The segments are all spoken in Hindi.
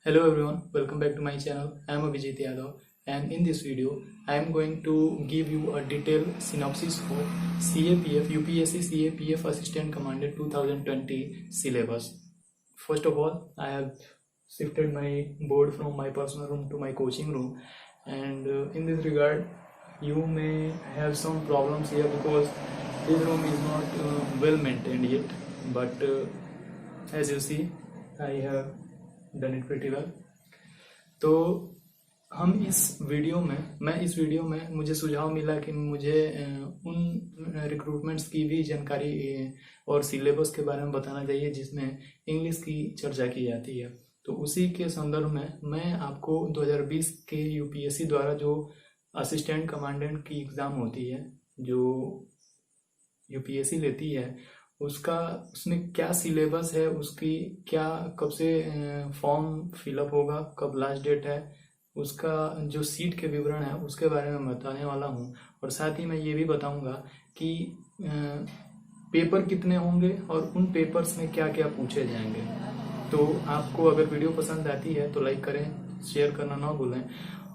Hello everyone, welcome back to my channel. I am Abhijit Yadav, and in this video I am going to give you a detailed synopsis for CAPF UPSC CAPF Assistant Commandant 2020 syllabus. First of all, I have shifted my board from my personal room to my coaching room, and in this regard you may have some problems here because this room is not well maintained yet, but as you see I have done it pretty well. तो हम मैं इस वीडियो में मुझे सुझाव मिला कि मुझे उन रिक्रूटमेंट्स की भी जानकारी और सिलेबस के बारे में बताना चाहिए जिसमें इंग्लिश की चर्चा की जाती है। तो उसी के संदर्भ में मैं आपको 2020 के यूपीएससी द्वारा जो असिस्टेंट कमांडेंट की एग्ज़ाम होती है जो यूपीएससी लेती है उसमें क्या सिलेबस है, उसकी क्या कब से फॉर्म फिलअप होगा, कब लास्ट डेट है, उसका जो सीट के विवरण है उसके बारे में बताने वाला हूँ। और साथ ही मैं ये भी बताऊँगा कि पेपर कितने होंगे और उन पेपर्स में क्या क्या पूछे जाएंगे। तो आपको अगर वीडियो पसंद आती है तो लाइक करें, शेयर करना ना भूलें,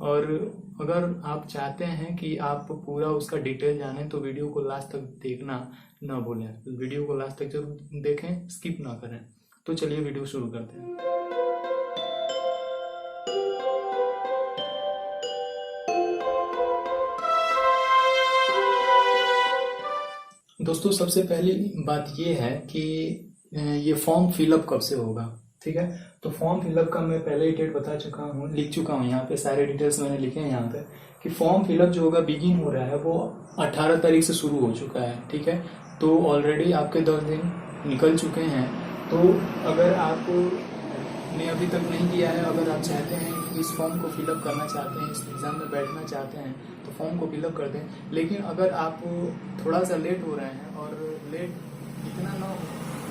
और अगर आप चाहते हैं कि आप पूरा उसका डिटेल जानें तो वीडियो को लास्ट तक देखना ना भूलें। वीडियो को लास्ट तक जरूर देखें, स्किप ना करें। तो चलिए वीडियो शुरू करते हैं। दोस्तों, सबसे पहली बात ये है कि ये फॉर्म फिलअप कब से होगा, ठीक है। तो फॉर्म फिलअप का मैं पहले ही डेट बता चुका हूँ, लिख चुका हूँ यहाँ पे, सारे डिटेल्स मैंने लिखे हैं यहाँ पे कि फॉर्म फिलअप जो होगा बिगिन हो रहा है वो 18 तारीख से शुरू हो चुका है, ठीक है। तो ऑलरेडी आपके 10 दिन निकल चुके हैं। तो अगर आपने अभी तक नहीं किया है, अगर आप चाहते हैं कि इस फॉर्म को फिलअप करना चाहते हैं, इस एग्ज़ाम में बैठना चाहते हैं तो फॉर्म को फिलअप कर दें। लेकिन अगर आप थोड़ा सा लेट हो रहे हैं और लेट इतना ना हो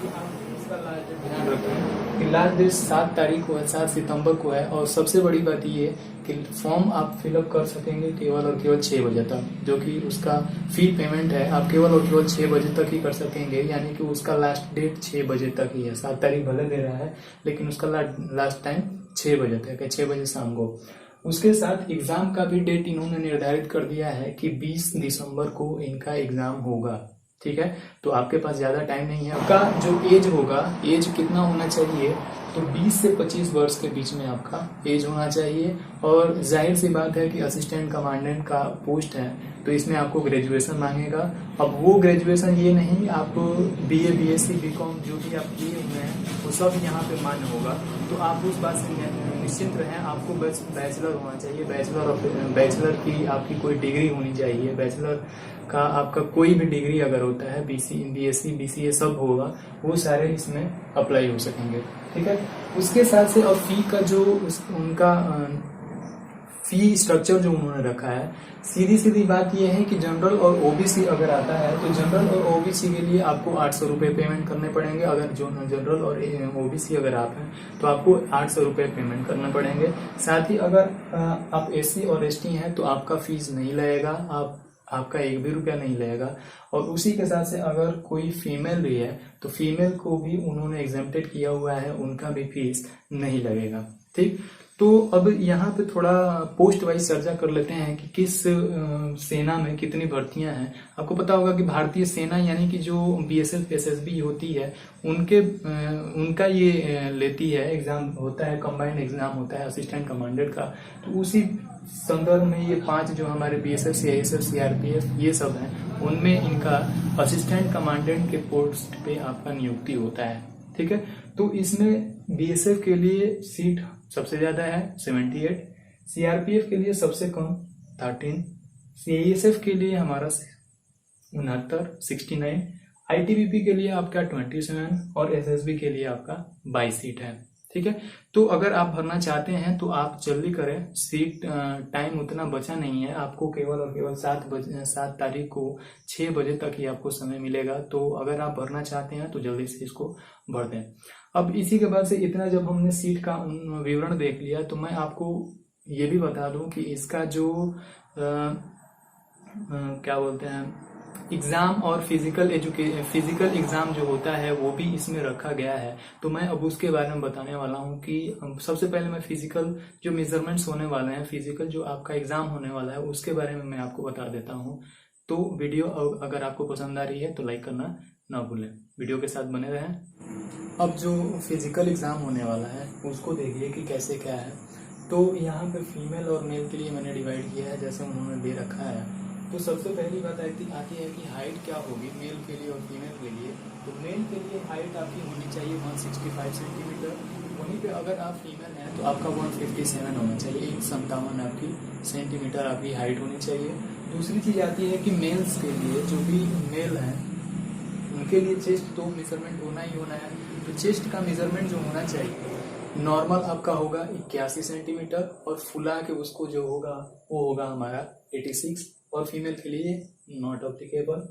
कि आप इसका लास्ट डेट ध्यान रखें कि लास्ट डेट 7 तारीख को है, 7 सितंबर को है। और सबसे बड़ी बात ये कि फॉर्म आप फिलअप कर सकेंगे केवल और केवल 6 बजे तक, जो कि उसका फी पेमेंट है आप केवल और केवल 6 बजे तक ही कर सकेंगे। यानी कि उसका लास्ट डेट 6 बजे तक ही है। 7 तारीख भले दे रहा है लेकिन उसका लास्ट टाइम 6 बजे तक है, 6 बजे शाम को। उसके साथ एग्जाम का भी डेट इन्होंने निर्धारित कर दिया है कि 20 दिसंबर को इनका एग्जाम होगा, ठीक है। तो आपके पास ज्यादा टाइम नहीं है। आपका जो एज होगा, एज कितना होना चाहिए, तो 20 से 25 वर्ष के बीच में आपका एज होना चाहिए। और जाहिर सी बात है कि असिस्टेंट कमांडेंट का पोस्ट है तो इसमें आपको ग्रेजुएशन मांगेगा। अब वो ग्रेजुएशन ये नहीं, आप बीए बीएससी बीकॉम जो भी आप किए हुए हैं वो सब यहाँ पे मान्य होगा। तो आप उस बात से निश्चिंत रहें। आपको बस बैचलर होना चाहिए, बैचलर की आपकी कोई डिग्री होनी चाहिए। बैचलर का आपका कोई भी डिग्री अगर होता है, बीएससी बीसीए सब होगा, वो सारे इसमें अप्लाई हो सकेंगे, ठीक है। उसके साथ से और फी का जो उनका फी स्ट्रक्चर जो उन्होंने रखा है, सीधी बात यह है कि जनरल और ओबीसी अगर आता है तो जनरल और ओबीसी के लिए आपको 800 रुपये पेमेंट करने पड़ेंगे। अगर जो जनरल और ओबीसी अगर आप हैं तो आपको 800 रुपये पेमेंट करने पड़ेंगे। साथ ही अगर आप एससी और एसटी हैं तो आपका फीस नहीं लगेगा, आपका 1 भी रुपया नहीं लगेगा। और उसी के साथ से अगर कोई फीमेल भी है तो फीमेल को भी उन्होंने एग्जेम्प्टेड किया हुआ है, उनका भी फीस नहीं लगेगा, ठीक। तो अब यहाँ पे थोड़ा पोस्ट वाइज चर्चा कर लेते हैं कि किस सेना में कितनी भर्तियां हैं। आपको पता होगा कि भारतीय सेना यानी कि जो बीएसएफ एसएसबी होती है उनका ये लेती है, एग्जाम होता है, कंबाइंड एग्जाम होता है असिस्टेंट कमांडेंट का। तो उसी संदर्भ में ये 5 जो हमारे बीएसएफ सीआईएसएफ सीआरपीएफ ये सब हैं, उनमें इनका असिस्टेंट कमांडेंट के पोस्ट पे आपका नियुक्ति होता है, ठीक है। तो इसमें बीएसएफ के लिए सीट सबसे ज्यादा है 78, सीआरपीएफ के लिए सबसे कम 13, सीआईएसएफ के लिए हमारा 69, 69, आईटीबीपी के लिए आपका 27 और एसएसबी के लिए आपका 22 सीट है, ठीक है। तो अगर आप भरना चाहते हैं तो आप जल्दी करें, सीट टाइम उतना बचा नहीं है। आपको केवल और केवल 7 तारीख को 6 बजे तक ही आपको समय मिलेगा। तो अगर आप भरना चाहते हैं तो जल्दी से इसको भर दें। अब इसी के बाद से इतना जब हमने सीट का विवरण देख लिया तो मैं आपको ये भी बता दूं कि इसका जो क्या बोलते हैं एग्जाम और फिजिकल एग्जाम जो होता है वो भी इसमें रखा गया है। तो मैं अब उसके बारे में बताने वाला हूँ कि सबसे पहले मैं फिजिकल जो मेजरमेंट्स होने वाले हैं, फिजिकल जो आपका एग्जाम होने वाला है उसके बारे में मैं आपको बता देता हूँ। तो वीडियो अगर आपको पसंद आ रही है तो लाइक करना ना भूलें, वीडियो के साथ बने रहें। अब जो फिजिकल एग्जाम होने वाला है उसको देखिए कि कैसे क्या है। तो यहाँ पे फीमेल और मेल के लिए मैंने डिवाइड किया है जैसे उन्होंने दे रखा है। तो सबसे पहली बात आती है कि हाइट क्या होगी मेल के लिए और फीमेल के लिए। तो मेल के लिए हाइट आपकी होनी चाहिए 165 सेंटीमीटर। वहीं पे अगर आप फीमेल हैं तो आपका 157 होना चाहिए, 157 आपकी सेंटीमीटर आपकी हाइट होनी चाहिए। दूसरी चीज़ आती है कि मेल्स के लिए, जो भी मेल हैं उनके लिए चेस्ट तो मेजरमेंट होना ही होना है। तो चेस्ट का मेजरमेंट जो होना चाहिए नॉर्मल आपका होगा 81 सेंटीमीटर और फुला के उसको जो होगा वो होगा हमारा 86। और फीमेल के लिए नॉट अप्लीकेबल।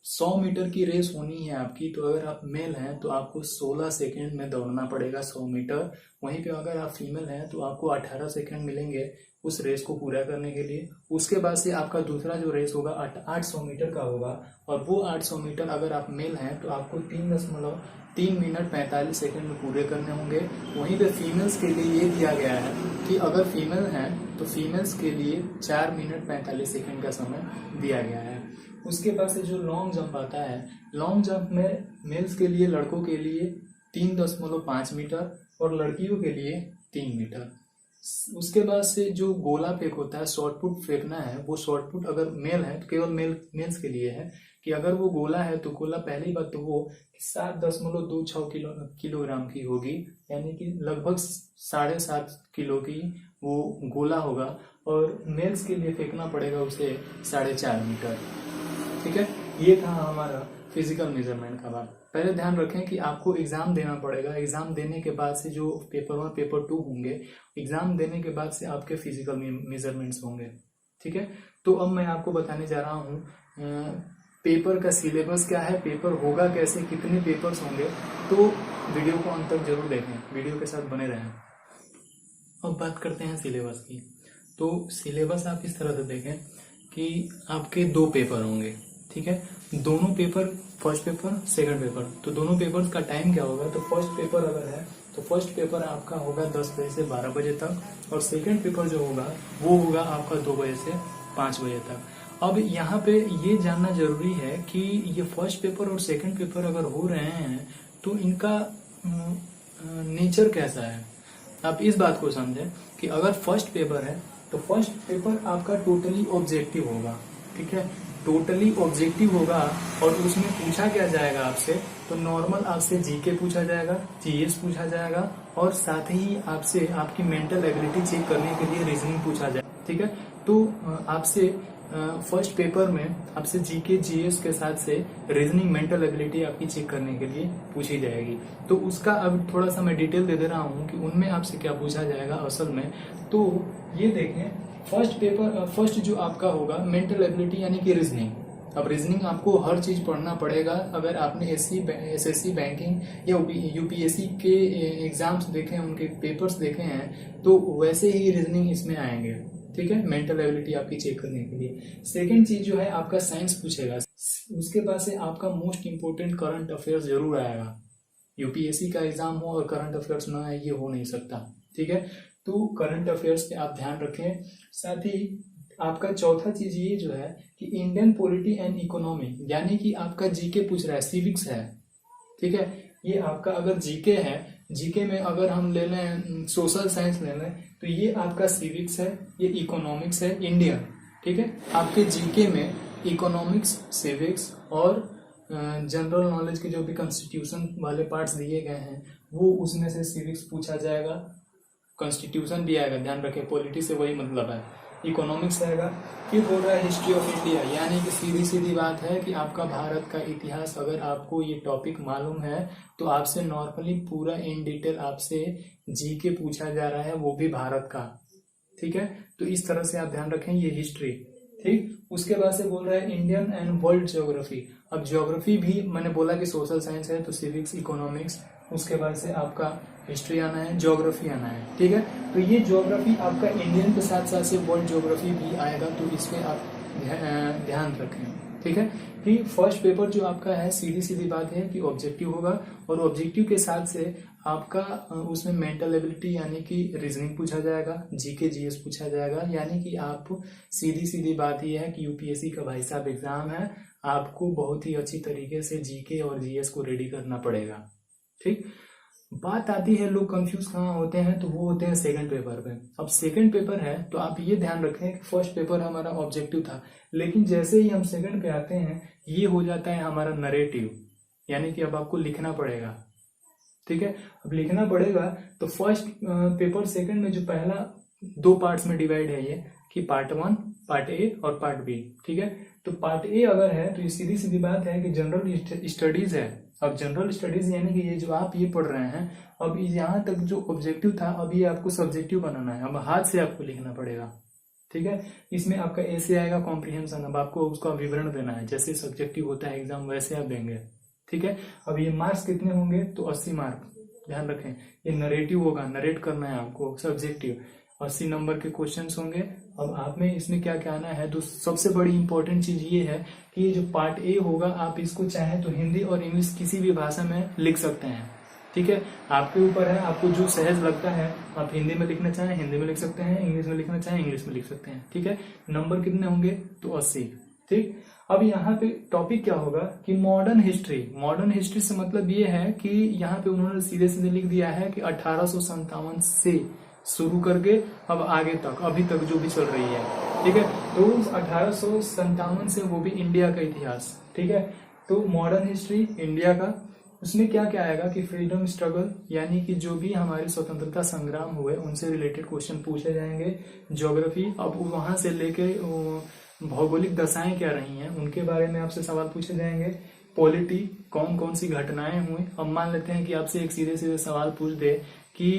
100 मीटर की रेस होनी है आपकी, तो अगर आप मेल हैं तो आपको 16 सेकेंड में दौड़ना पड़ेगा 100 मीटर। वहीं पे अगर आप फीमेल हैं तो आपको 18 सेकेंड मिलेंगे उस रेस को पूरा करने के लिए। उसके बाद से आपका दूसरा जो रेस होगा 800 मीटर का होगा, और वो 800 मीटर अगर आप मेल हैं तो आपको 3 मिनट 45 सेकेंड में पूरे करने होंगे। वहीं पे फीमेल्स के लिए ये दिया गया है कि अगर फीमेल हैं तो फीमेल्स के लिए 4 मिनट 45 सेकेंड का समय दिया गया है। उसके बाद से जो लॉन्ग जंप आता है, लॉन्ग जंप में मेल्स के लिए, लड़कों के लिए 3.5 मीटर और लड़कियों के लिए 3 मीटर। उसके बाद से जो गोला फेंक होता है, शॉर्ट पुट फेंकना है, वो शॉर्ट पुट अगर मेल है तो केवल मेल्स के लिए है कि अगर वो गोला है तो गोला पहली बात तो वो 7.26 किलोग्राम की होगी, यानी कि लगभग 7.5 किलो की वो गोला होगा। और मेल्स के लिए फेंकना पड़ेगा उसे 4.5 मीटर। ठीक है, ये था हमारा फिजिकल मेजरमेंट का बात। पहले ध्यान रखें कि आपको एग्जाम देना पड़ेगा। एग्जाम देने के बाद से जो पेपर 1 पेपर 2 होंगे, एग्जाम देने के बाद से आपके फिजिकल मेजरमेंट्स होंगे। ठीक है, तो अब मैं आपको बताने जा रहा हूँ पेपर का सिलेबस क्या है, पेपर होगा कैसे, कितने पेपर्स होंगे। तो वीडियो को अंत तक जरूर देखें, वीडियो के साथ बने रहें। अब बात करते हैं सिलेबस की। तो सिलेबस आप इस तरह से देखें कि आपके 2 पेपर होंगे। ठीक है, दोनों paper, first paper second paper, तो दोनों पेपर्स का टाइम क्या होगा। तो फर्स्ट पेपर अगर है तो फर्स्ट पेपर आपका होगा 10 बजे से 12 बजे तक, और सेकंड पेपर जो होगा वो होगा आपका 2 बजे से 5 बजे तक। अब यहाँ पे ये जानना जरूरी है कि ये फर्स्ट पेपर और सेकंड पेपर अगर हो रहे हैं तो इनका नेचर कैसा है। आप इस बात को समझें कि अगर फर्स्ट पेपर है तो फर्स्ट पेपर आपका टोटली ऑब्जेक्टिव होगा। ठीक है, टोटली ऑब्जेक्टिव होगा और उसमें पूछा क्या जाएगा आपसे, तो नॉर्मल आपसे जीके पूछा जाएगा, जीएस पूछा जाएगा, और साथ ही आपसे आपकी मेंटल एबिलिटी चेक करने के लिए रीजनिंग पूछा जाएगा। ठीक है, तो आपसे फर्स्ट पेपर में आपसे जीके जीएस के साथ से रीजनिंग मेंटल एबिलिटी आपकी चेक करने के लिए पूछी जाएगी। तो उसका अब थोड़ा सा मैं डिटेल दे रहा हूँ कि उनमें आपसे क्या पूछा जाएगा असल में। तो ये देखें, फर्स्ट जो आपका होगा मेंटल एबिलिटी यानी कि रीजनिंग। अब रीजनिंग आपको हर चीज पढ़ना पड़ेगा। अगर आपने एसएससी बैंकिंग या यूपीएससी के एग्जाम्स देखे हैं, उनके पेपर्स देखे हैं, तो वैसे ही रीजनिंग इसमें आएंगे। ठीक है, मेंटल एबिलिटी आपकी चेक करने के लिए। सेकंड चीज जो है आपका साइंस पूछेगा। उसके बाद से आपका मोस्ट इंपोर्टेंट करंट अफेयर्स जरूर आएगा। यूपीएससी का एग्जाम हो और करंट अफेयर्स ना आए, ये हो नहीं सकता। ठीक है, तो करंट अफेयर्स पे आप ध्यान रखें। साथ ही आपका चौथा चीज ये जो है कि इंडियन पॉलिटी एंड इकोनॉमी, यानी कि आपका जीके पूछ रहा है, सिविक्स है। ठीक है, ये आपका अगर जीके है, जीके में अगर हम ले लें सोशल साइंस ले लें तो ये आपका सिविक्स है, ये इकोनॉमिक्स है इंडियन। ठीक है, आपके जीके में इकोनॉमिक्स, सिविक्स और जनरल नॉलेज के जो भी कॉन्स्टिट्यूशन वाले पार्ट्स दिए गए हैं वो उसमें से सिविक्स पूछा जाएगा, कॉन्स्टिट्यूशन भी आएगा, ध्यान रखें, पॉलिटी से वही मतलब है, इकोनॉमिक्स आएगा। फिर बोल रहा है हिस्ट्री ऑफ इंडिया, यानी कि सीधी सीधी बात है कि आपका भारत का इतिहास अगर आपको ये टॉपिक मालूम है तो आपसे नॉर्मली पूरा इन डिटेल आपसे जीके पूछा जा रहा है, वो भी भारत का। ठीक है, तो इस तरह से आप ध्यान रखें, ये हिस्ट्री। ठीक, उसके बाद से बोल रहा है इंडियन एंड वर्ल्ड ज्योग्राफी। अब ज्योग्राफी भी मैंने बोला कि सोशल साइंस है, तो सिविक्स, इकोनॉमिक्स, उसके बाद से आपका हिस्ट्री आना है, ज्योग्राफी आना है। ठीक है, तो ये ज्योग्राफी आपका इंडियन के साथ साथ से वर्ल्ड ज्योग्राफी भी आएगा, तो इस पे आप ध्यान रखें। ठीक है, कि फर्स्ट पेपर जो आपका है सीधी सीधी बात है कि ऑब्जेक्टिव होगा, और ऑब्जेक्टिव के साथ से आपका उसमें मेंटल एबिलिटी यानी कि रीजनिंग पूछा जाएगा, जीके जीएस पूछा जाएगा। यानी कि आप सीधी सीधी बात यह है कि यूपीएससी का भाई साहब एग्जाम है, आपको बहुत ही अच्छी तरीके से जीके और जीएस को रेडी करना पड़ेगा। ठीक, बात आती है लोग कंफ्यूज कहाँ होते हैं, तो वो होते हैं सेकंड पेपर पे। अब सेकंड पेपर है तो आप ये ध्यान रखें कि फर्स्ट पेपर हमारा ऑब्जेक्टिव था, लेकिन जैसे ही हम सेकंड पे आते हैं ये हो जाता है हमारा नरेटिव, यानी कि अब आपको लिखना पड़ेगा। ठीक है, अब लिखना पड़ेगा तो फर्स्ट पेपर सेकंड में जो पहला 2 पार्ट्स में डिवाइड है ये, कि पार्ट 1 पार्ट ए और पार्ट बी। ठीक है, तो पार्ट ए अगर है तो ये सीधी सीधी बात है कि जनरल स्टडीज है। अब जनरल स्टडीज यानी कि ये जो आप ये पढ़ रहे हैं, अब यहाँ तक जो ऑब्जेक्टिव था अब ये आपको सब्जेक्टिव बनाना है, अब हाथ से आपको लिखना पड़ेगा। ठीक है, इसमें आपका ऐसे आएगा कॉम्प्रिहेंशन, अब आपको उसका विवरण देना है, जैसे सब्जेक्टिव होता है एग्जाम वैसे आप देंगे। ठीक है, अब ये मार्क्स कितने होंगे, तो 80 मार्क, ध्यान रखें ये नरेटिव होगा, नरेट करना है आपको, सब्जेक्टिव 80 नंबर के क्वेश्चंस होंगे। अब आप में इसमें क्या क्या आना है, तो सबसे बड़ी इंपॉर्टेंट चीज ये है कि ये जो पार्ट ए होगा आप इसको चाहे तो हिंदी और इंग्लिश किसी भी भाषा में लिख सकते हैं। ठीक है, आपके ऊपर है, आपको जो सहज लगता है आप हिंदी में लिखना चाहें हिंदी में लिख सकते हैं, इंग्लिश में लिखना चाहें इंग्लिश में लिख सकते हैं। ठीक है, नंबर कितने होंगे, तो 80। ठीक, अब यहाँ पे टॉपिक क्या होगा कि मॉडर्न हिस्ट्री। मॉडर्न हिस्ट्री से मतलब ये है कि यहाँ पे उन्होंने सीधे सीधे लिख दिया है कि 1857 से शुरू करके अब आगे तक, अभी तक जो भी चल रही है। ठीक है, तो 1857 से वो भी इंडिया का इतिहास। ठीक है, तो मॉडर्न हिस्ट्री इंडिया का, उसमें क्या क्या आएगा कि फ्रीडम स्ट्रगल, यानी कि जो भी हमारे स्वतंत्रता संग्राम हुए उनसे रिलेटेड क्वेश्चन पूछे जाएंगे। ज्योग्राफी, अब वहां से लेके भौगोलिक दशाएं क्या रही हैं उनके बारे में आपसे सवाल पूछे जाएंगे। पॉलिटी, कौन कौन सी घटनाएं हुई। अब मान लेते हैं कि आपसे एक सीधे सीधे सवाल पूछ दे कि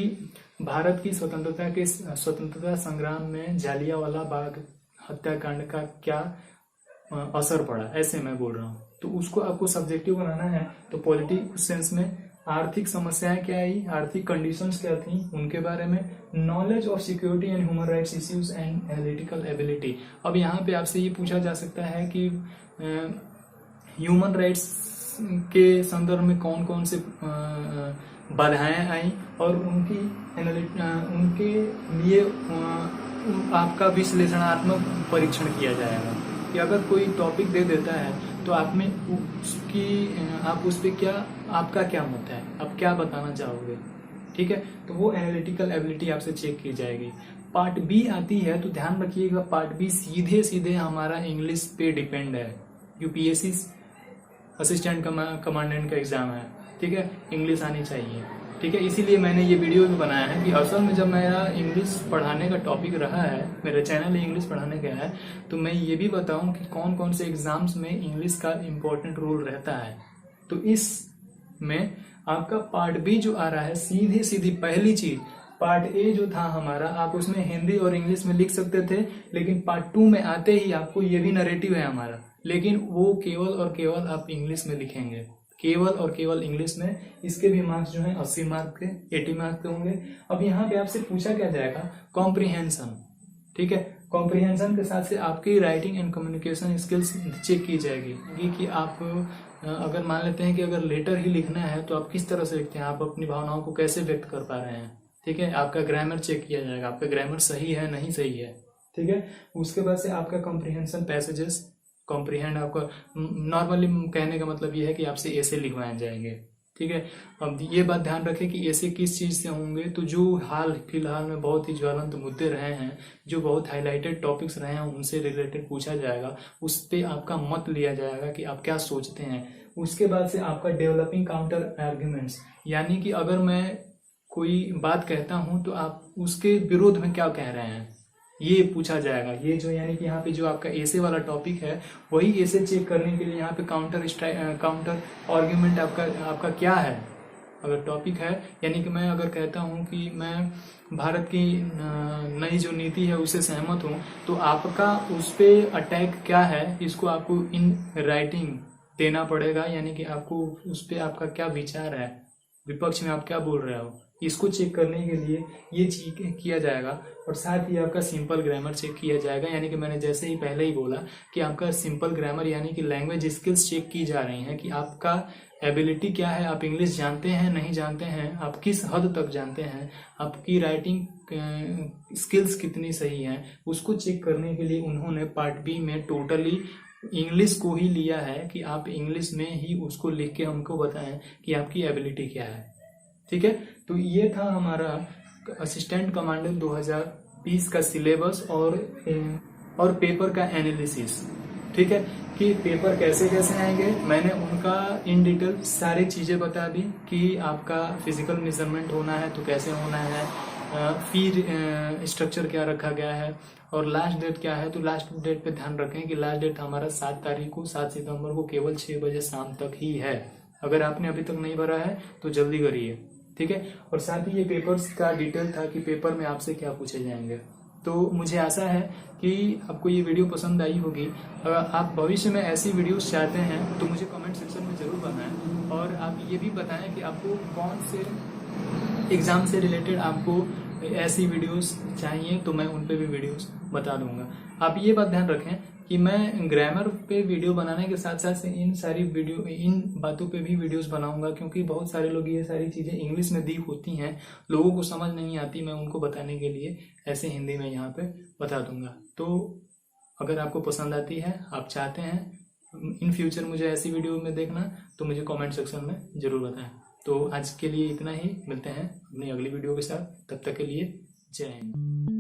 भारत की स्वतंत्रता संग्राम में जालियांवाला बाग हत्याकांड का क्या असर पड़ा, ऐसे मैं बोल रहा हूँ, तो उसको आपको सब्जेक्टिव बनाना है। तो पॉलिटी उस सेंस में, आर्थिक समस्याएं क्या आई, आर्थिक कंडीशंस क्या थी उनके बारे में। Knowledge of security and human rights issues and analytical ability. अब यहाँ पे आपसे ये पूछा जा सकता है कि ह्यूमन राइट्स के संदर्भ में कौन कौन से बाधाएं आई और उनके लिए आपका विश्लेषणात्मक परीक्षण किया जाएगा कि अगर कोई टॉपिक दे देता है तो आप में आप उस पर क्या, आपका क्या मत है, आप क्या बताना चाहोगे। ठीक है, तो वो एनालिटिकल एबिलिटी आपसे चेक की जाएगी। पार्ट बी आती है तो ध्यान रखिएगा, पार्ट बी सीधे सीधे हमारा इंग्लिश पे डिपेंड है। यूपीएससी असिस्टेंट कमांडेंट का एग्जाम है। ठीक है, इंग्लिश आनी चाहिए। ठीक है, इसीलिए मैंने ये वीडियो भी बनाया है कि असल में जब मेरा इंग्लिश पढ़ाने का टॉपिक रहा है, मेरा चैनल इंग्लिश पढ़ाने का है, तो मैं ये भी बताऊं कि कौन कौन से एग्जाम्स में इंग्लिश का इम्पोर्टेंट रोल रहता है। तो इस में आपका पार्ट बी जो आ रहा है, सीधी सीधी पहली चीज, पार्ट ए जो था हमारा, आप उसमें हिंदी और इंग्लिश में लिख सकते थे, लेकिन पार्ट 2 में आते ही आपको ये भी नरेटिव है हमारा, लेकिन वो केवल और केवल आप इंग्लिश में लिखेंगे, केवल और केवल इंग्लिश में। इसके भी मार्क्स जो है 80 मार्क के, 80 मार्क के होंगे। अब यहाँ पे आपसे पूछा क्या जाएगा, कॉम्प्रिहेंशन। ठीक है, कॉम्प्रिहेंशन के साथ से आपकी writing and communication skills check की जाएगी कि आप अगर मान लेते हैं कि अगर लेटर ही लिखना है तो आप किस तरह से लिखते हैं, आप अपनी भावनाओं को कैसे व्यक्त कर पा रहे हैं। ठीक है, आपका ग्रामर चेक किया जाएगा, आपका ग्रामर सही है नहीं सही है। ठीक है, उसके बाद से आपका कॉम्प्रिहेंशन पैसेजेस, कॉम्प्रिहेंड आपका नॉर्मली कहने का मतलब ये है कि आपसे ऐसे लिखवाए जाएंगे। ठीक है, अब ये बात ध्यान रखें कि ऐसे किस चीज से होंगे, तो जो हाल फिलहाल में बहुत ही ज्वलंत मुद्दे रहे हैं, जो बहुत हाईलाइटेड टॉपिक्स रहे हैं, उनसे रिलेटेड पूछा जाएगा, उस पर आपका मत लिया जाएगा कि आप क्या सोचते हैं। उसके बाद से आपका डेवलपिंग काउंटर आर्ग्यूमेंट्स, यानी कि अगर मैं कोई बात कहता हूं तो आप उसके विरोध में क्या कह रहे हैं, ये पूछा जाएगा। ये जो यानी कि यहाँ पे जो आपका ऐसे वाला टॉपिक है, वही ऐसे चेक करने के लिए यहाँ पे काउंटर आर्ग्यूमेंट आपका क्या है। अगर टॉपिक है, यानी कि मैं अगर कहता हूँ कि मैं भारत की नई जो नीति है उससे सहमत हूँ, तो आपका उस पर अटैक क्या है, इसको आपको इन राइटिंग देना पड़ेगा। यानी कि आपको उस पर आपका क्या विचार है, विपक्ष में आप क्या बोल रहे हो, इसको चेक करने के लिए ये चेक किया जाएगा। और साथ ही आपका सिंपल ग्रामर चेक किया जाएगा, यानी कि मैंने जैसे ही पहले ही बोला कि आपका सिंपल ग्रामर यानी कि लैंग्वेज स्किल्स चेक की जा रही हैं कि आपका एबिलिटी क्या है, आप इंग्लिश जानते हैं नहीं जानते हैं, आप किस हद तक जानते हैं, आपकी राइटिंग स्किल्स कितनी सही हैं, उसको चेक करने के लिए उन्होंने पार्ट बी में टोटली इंग्लिश को ही लिया है कि आप इंग्लिश में ही उसको लिख के हमको बताएं कि आपकी एबिलिटी क्या है। ठीक है, तो ये था हमारा असिस्टेंट कमांडर 2020 का सिलेबस और पेपर का एनालिसिस। ठीक है, कि पेपर कैसे कैसे आएंगे, मैंने उनका इन डिटेल सारी चीज़ें बता दी कि आपका फिजिकल मेजरमेंट होना है तो कैसे होना है, फिर स्ट्रक्चर क्या रखा गया है और लास्ट डेट क्या है। तो लास्ट डेट पे ध्यान रखें कि लास्ट डेट हमारा 7 तारीख को 7 सितंबर को केवल 6 बजे शाम तक ही है। अगर आपने अभी तक नहीं भरा है तो जल्दी करिए। ठीक है, और साथ ही ये पेपर्स का डिटेल था कि पेपर में आपसे क्या पूछे जाएंगे। तो मुझे आशा है कि आपको ये वीडियो पसंद आई होगी। अगर आप भविष्य में ऐसी वीडियोस चाहते हैं तो मुझे कमेंट सेक्शन में ज़रूर बताएं, और आप ये भी बताएं कि आपको कौन से एग्ज़ाम से रिलेटेड आपको ऐसी वीडियोस चाहिए, तो मैं उन पे भी वीडियोस बता दूंगा। आप ये बात ध्यान रखें कि मैं ग्रामर पे वीडियो बनाने के साथ साथ इन बातों पे भी वीडियोस बनाऊंगा, क्योंकि बहुत सारे लोग ये सारी चीज़ें इंग्लिश में दी होती हैं, लोगों को समझ नहीं आती, मैं उनको बताने के लिए ऐसे हिंदी में यहाँ पे बता दूंगा। तो अगर आपको पसंद आती है, आप चाहते हैं इन फ्यूचर मुझे ऐसी वीडियो में देखना, तो मुझे कमेंट सेक्शन में ज़रूर बताएं। तो आज के लिए इतना ही, मिलते हैं अपनी अगली वीडियो के साथ, तब तक के लिए जय हिंद।